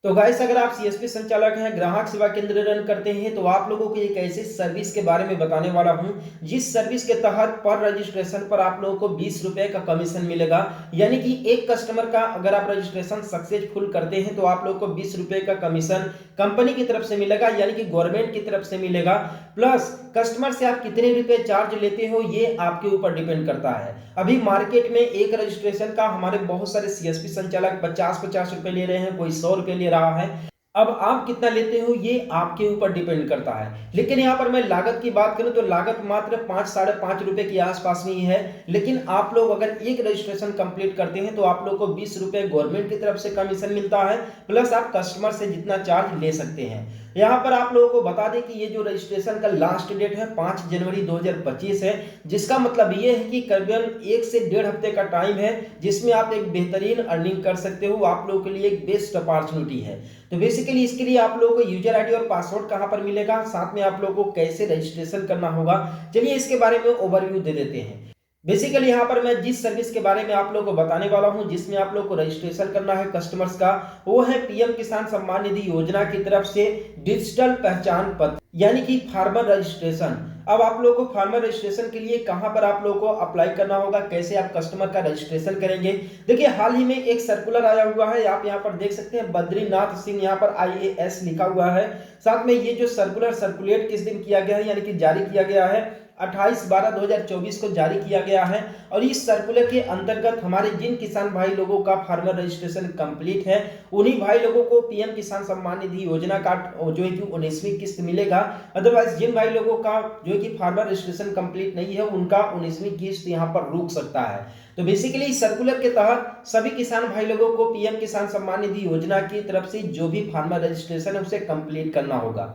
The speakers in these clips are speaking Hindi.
तो गाइस, अगर आप सीएसपी संचालक हैं, ग्राहक सेवा केंद्र रन करते हैं, तो आप लोगों को एक ऐसे सर्विस के बारे में बताने वाला हूं जिस सर्विस के तहत पर रजिस्ट्रेशन पर आप लोगों को 20 रुपए का कमीशन मिलेगा। यानी कि एक कस्टमर का अगर आप रजिस्ट्रेशन सक्सेसफुल करते हैं तो आप लोगों को 20 रुपए का कमीशन कंपनी की तरफ से मिलेगा, यानी कि गवर्नमेंट की तरफ से मिलेगा। प्लस कस्टमर से आप कितने रुपए चार्ज लेते हो ये आपके ऊपर डिपेंड करता है। अभी मार्केट में एक रजिस्ट्रेशन का हमारे बहुत सारे सीएसपी संचालक 50-50 रुपए ले रहे हैं, कोई 100 रुपए ले रहा है। अब आप कितना लेते हो ये आपके ऊपर डिपेंड करता है। लेकिन यहाँ पर मैं लागत की बात करूं तो लागत मात्र 5-5.5 रुपए के आसपास में ही है। लेकिन आप लोग अगर एक रजिस्ट्रेशन कंप्लीट करते हैं तो आप लोग को 20 रुपए गवर्नमेंट की तरफ से कमीशन मिलता है, प्लस आप कस्टमर से जितना चार्ज ले सकते हैं। यहाँ पर आप लोगों को बता दें कि ये जो रजिस्ट्रेशन का लास्ट डेट है 5 जनवरी 2025 है, जिसका मतलब ये है कि करीबन 1 से 1.5 हफ्ते का टाइम है जिसमें आप एक बेहतरीन अर्निंग कर सकते हो। आप लोगों के लिए एक बेस्ट अपॉर्चुनिटी है। तो बेसिकली इसके लिए आप लोगों को यूजर आईडी और पासवर्ड कहां पर मिलेगा, साथ में आप लोगों को कैसे रजिस्ट्रेशन करना होगा, चलिए इसके बारे में ओवरव्यू दे देते हैं। बेसिकली यहाँ पर मैं जिस सर्विस के बारे में आप लोगों को बताने वाला हूँ जिसमें आप लोगों को रजिस्ट्रेशन करना है कस्टमर्स का, वो है पीएम किसान सम्मान निधि योजना की तरफ से डिजिटल पहचान पत्र, यानी कि फार्मर रजिस्ट्रेशन। अब आप लोगों को फार्मर रजिस्ट्रेशन के लिए कहां पर आप लोगों को अप्लाई करना होगा, कैसे आप कस्टमर का रजिस्ट्रेशन करेंगे। देखिए, हाल ही में एक सर्कुलर आया हुआ है, आप यहां पर देख सकते हैं बद्रीनाथ सिंह यहां पर IAS लिखा हुआ है। साथ में ये जो सर्कुलर सर्कुलेट किस दिन किया गया है, यानी कि जारी किया गया है 28/12/2024 को जारी किया गया है। और इस सर्कुलर के अंतर्गत हमारे जिन किसान भाई लोगों का फार्मर रजिस्ट्रेशन कंप्लीट है उन्हीं भाई लोगों को पीएम किसान सम्मान निधि योजना का जो है कि 19वीं किस्त मिलेगा। अदरवाइज जिन भाई लोगों का जो है कि फार्मर रजिस्ट्रेशन कंप्लीट नहीं है उनका 19वीं किस्त यहाँ पर रुक सकता है। तो बेसिकली इस सर्कुलर के तहत सभी किसान भाई लोगों को पीएम किसान सम्मान निधि योजना की तरफ से जो भी फार्मर रजिस्ट्रेशन है उसे कंप्लीट करना होगा।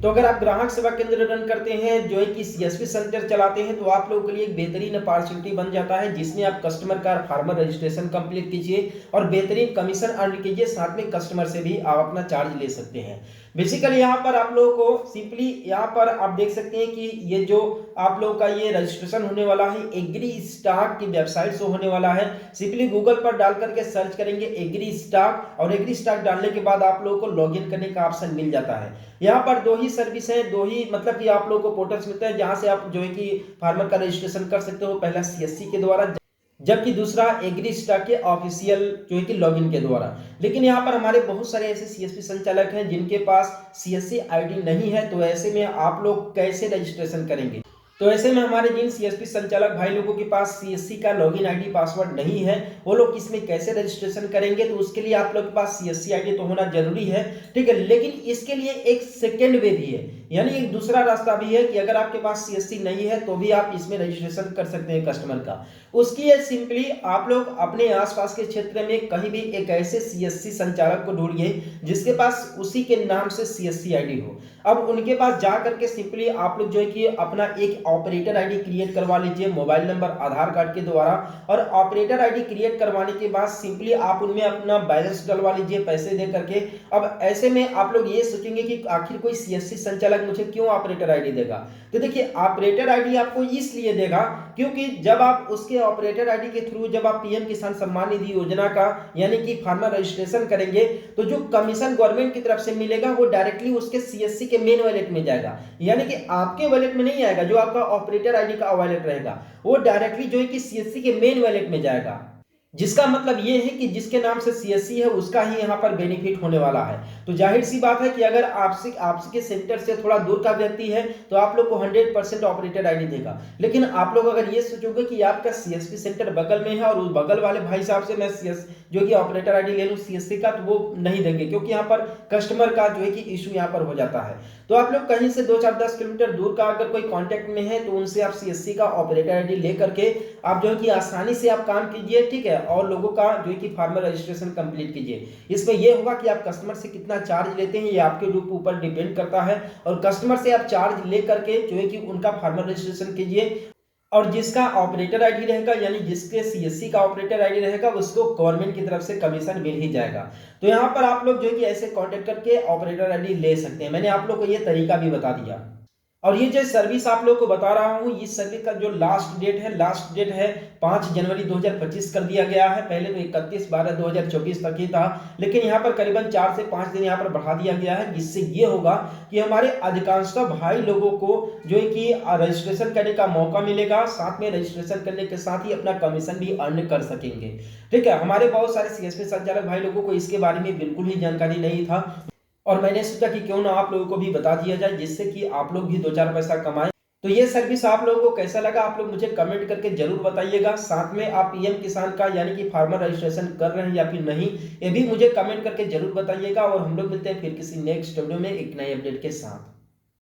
तो अगर आप ग्राहक सेवा केंद्र रन करते हैं, जो है कि सीएसपी सेंटर चलाते हैं, तो आप लोगों के लिए एक बेहतरीन अपॉर्चुनिटी बन जाता है जिसमें आप कस्टमर का फार्मर रजिस्ट्रेशन कंप्लीट कीजिए और बेहतरीन कमीशन अर्न कीजिए, साथ में कस्टमर से भी आप अपना चार्ज ले सकते हैं। बेसिकली यहाँ पर आप लोगों को सिंपली यहाँ पर आप देख सकते हैं कि ये जो आप लोगों का ये रजिस्ट्रेशन होने वाला है एग्री स्टॉक की वेबसाइट से होने वाला है। सिंपली गूगल पर डाल करके सर्च करेंगे एग्री स्टॉक, और एग्री स्टॉक डालने के बाद आप लोगों को लॉगिन करने का ऑप्शन मिल जाता है। यहाँ पर दो ही सर्विस है, दो ही मतलब कि आप लोगों को पोर्टल्स मिलते हैं जहां से आप जो है कि फार्मर का रजिस्ट्रेशन कर सकते हो। पहला सीएससी के द्वारा, जबकि दूसरा एग्री स्टॉक के ऑफिशियल जो है कि लॉगिन के द्वारा। लेकिन यहाँ पर हमारे बहुत सारे ऐसे सीएसपी संचालक हैं जिनके पास सीएससी आईडी नहीं है, तो ऐसे में आप लोग कैसे रजिस्ट्रेशन करेंगे। तो ऐसे में हमारे जिन सीएसपी संचालक भाई लोगों के पास सीएससी का लॉगिन आईडी पासवर्ड नहीं है, वो लोग इसमें कैसे रजिस्ट्रेशन करेंगे। तो उसके लिए आप लोग के पास सीएससी आईडी तो होना जरूरी है, ठीक है। लेकिन इसके लिए एक सेकेंड वे भी है, यानी एक दूसरा रास्ता भी है कि अगर आपके पास सीएससी नहीं है तो भी आप इसमें रजिस्ट्रेशन कर सकते हैं कस्टमर का। उसकी है सिंपली आप लोग अपने आसपास के क्षेत्र में कहीं भी एक ऐसे सीएससी संचालक को ढूंढिए जिसके पास उसी के नाम से सीएससी आईडी हो। अब उनके पास जा करके सिंपली आप लोग जो है कि अपना एक ऑपरेटर आईडी क्रिएट करवा लीजिए मोबाइल नंबर आधार कार्ड के द्वारा। और ऑपरेटर आईडी क्रिएट करवाने के बाद सिंपली आप उनमें अपना बैलेंस डलवा लीजिए पैसे दे करके। अब ऐसे में आप लोग ये सोचेंगे कि आखिर कोई सीएससी संचालक मुझे क्यों ऑपरेटर आईडी देगा। तो देखिए, ऑपरेटर आईडी आपको इसलिए देगा क्योंकि जब आप उसके ऑपरेटर आईडी के थ्रू जब आप पीएम किसान सम्मान निधि योजना का यानी कि फार्मर रजिस्ट्रेशन करेंगे तो जो कमीशन गवर्नमेंट की तरफ से मिलेगा वो डायरेक्टली उसके सीएससी के मेन वॉलेट में जाएगा, यानी कि आपके वॉलेट में नहीं आएगा। जो आपका ऑपरेटर आईडी का वॉलेट रहेगा वो डायरेक्टली जो है कि सीएससी के मेन वॉलेट में जाएगा, जिसका मतलब ये है कि जिसके नाम से सीएससी है उसका ही यहाँ पर बेनिफिट होने वाला है। तो जाहिर सी बात है कि अगर आपके सेंटर से थोड़ा दूर का व्यक्ति है तो आप लोग को 100% ऑपरेटर आईडी देगा। लेकिन आप लोग अगर ये सोचोगे कि आपका सीएसपी सेंटर बगल में है और उस बगल वाले भाई साहब से मैं सीएस जो कि ऑपरेटर आईडी ले लूं सीएससी का, तो वो नहीं देंगे क्योंकि यहाँ पर कस्टमर का जो है कि इशू यहाँ पर हो जाता है। तो आप लोग कहीं से 2-4-10 किलोमीटर दूर का अगर कोई कांटेक्ट में है तो उनसे आप सीएससी का ऑपरेटर आईडी ले करके आप जो है कि आसानी से आप काम कीजिए, ठीक है। और लोगों का जो है कि फार्मर रजिस्ट्रेशन कंप्लीट कीजिए। इसमें यह होगा कि आप कस्टमर से कितना चार्ज लेते हैं ये आपके ऊपर डिपेंड करता है, और कस्टमर से आप चार्ज ले करके जो है कि उनका फार्मर रजिस्ट्रेशन कीजिए। और जिसका ऑपरेटर आईडी रहेगा यानी जिसके सीएससी का ऑपरेटर आईडी रहेगा उसको गवर्नमेंट की तरफ से कमीशन मिल ही जाएगा। तो यहाँ पर आप लोग जो है कि ऐसे कांटेक्ट करके ऑपरेटर आईडी ले सकते हैं। मैंने आप लोग को ये तरीका भी बता दिया। और ये जो सर्विस आप लोगों को बता रहा हूँ, इस सर्विस का जो लास्ट डेट है 5 जनवरी 2025 कर दिया गया है। पहले तो 31/12/2024 तक ही था, लेकिन यहाँ पर करीबन 4 से 5 दिन यहाँ पर बढ़ा दिया गया है, जिससे ये होगा कि हमारे अधिकांशतः भाई लोगों को जो है कि रजिस्ट्रेशन करने का मौका मिलेगा, साथ में रजिस्ट्रेशन करने के साथ ही अपना कमीशन भी अर्न कर सकेंगे। ठीक है, हमारे बहुत सारे सीएसपी संचालक भाई लोगों को इसके बारे में बिल्कुल ही जानकारी नहीं था, और मैंने सोचा कि क्यों ना आप लोगों को भी बता दिया जाए, जिससे कि आप लोग भी 2-4 पैसा कमाएं। तो ये सर्विस आप लोगों को कैसा लगा, आप लोग मुझे कमेंट करके जरूर बताइएगा। साथ में आप पीएम किसान का यानी कि फार्मर रजिस्ट्रेशन कर रहे हैं या फिर नहीं, ये भी मुझे कमेंट करके जरूर बताइएगा। और हम लोग मिलते हैं फिर किसी नेक्स्ट वीडियो में एक नए अपडेट के साथ।